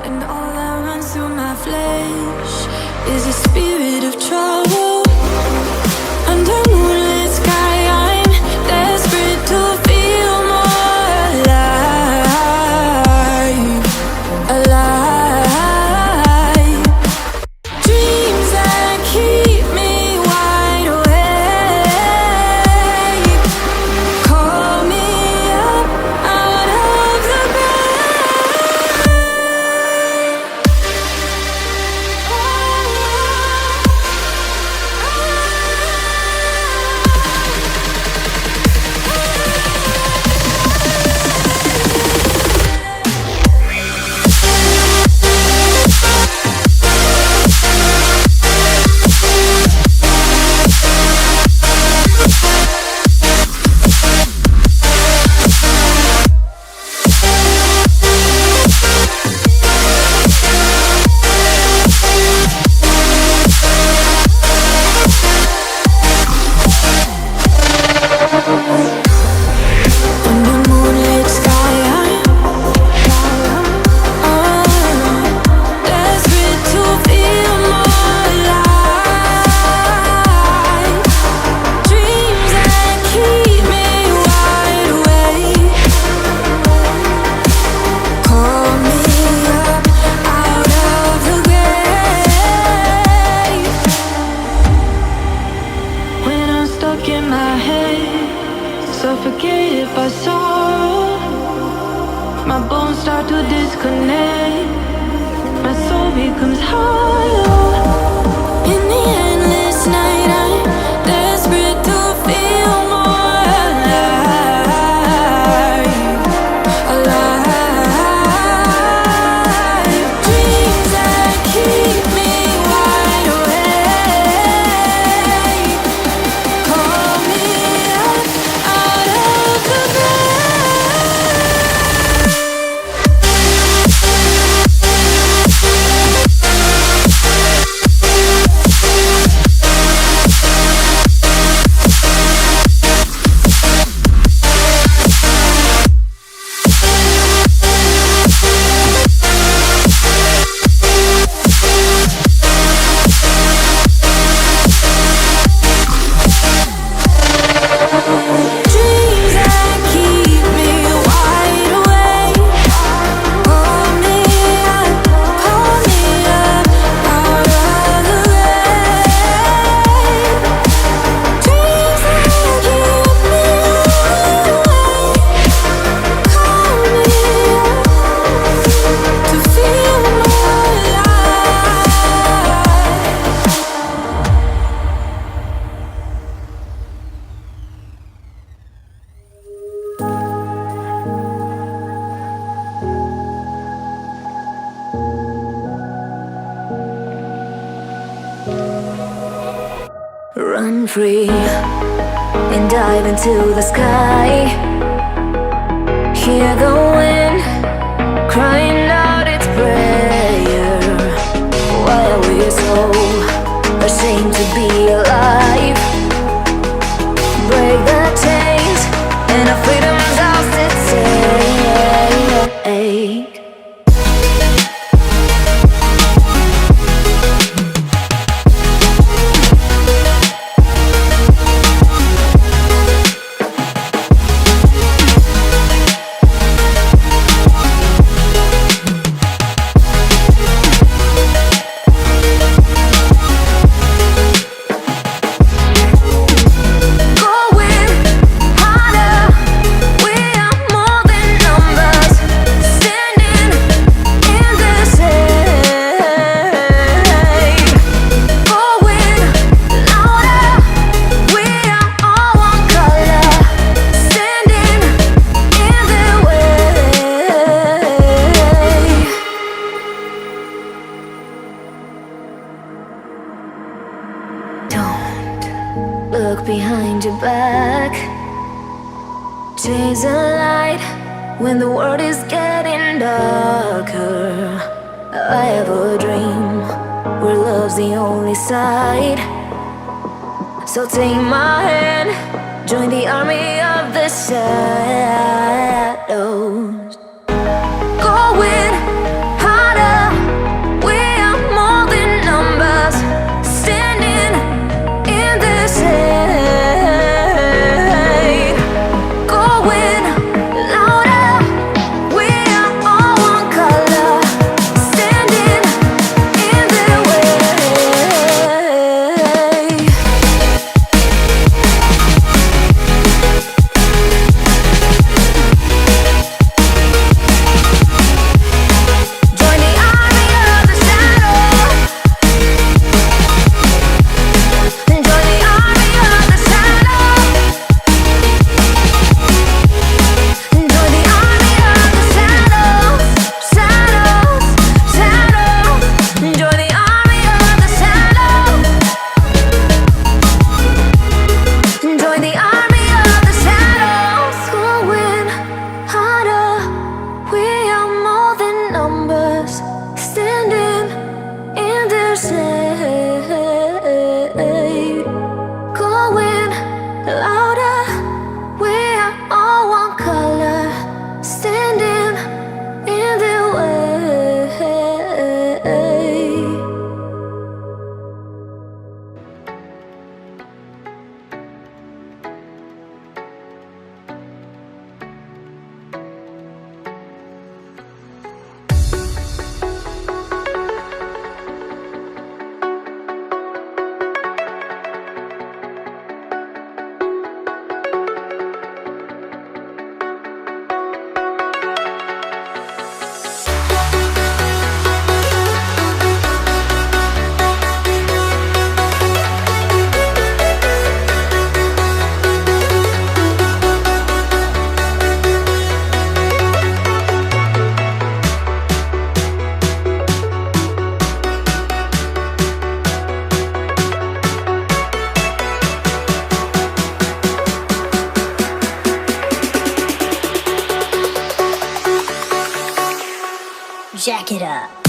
And all that runs through my flesh is a spirit of trouble. Under moonlit sky, I'm desperate to feel more alive, alive. Dreams that keep me wide awake. Call me up out of the Run free and dive into the sky. Hear the wind crying out its prayer. Why are we so ashamed to be alive? Break the chains and our freedom's ours to take. Look behind your back. Chase a light when the world is getting darker. I have a dream where love's the only side. So take my hand, join the army of the shadows. Going harder. Jack it up.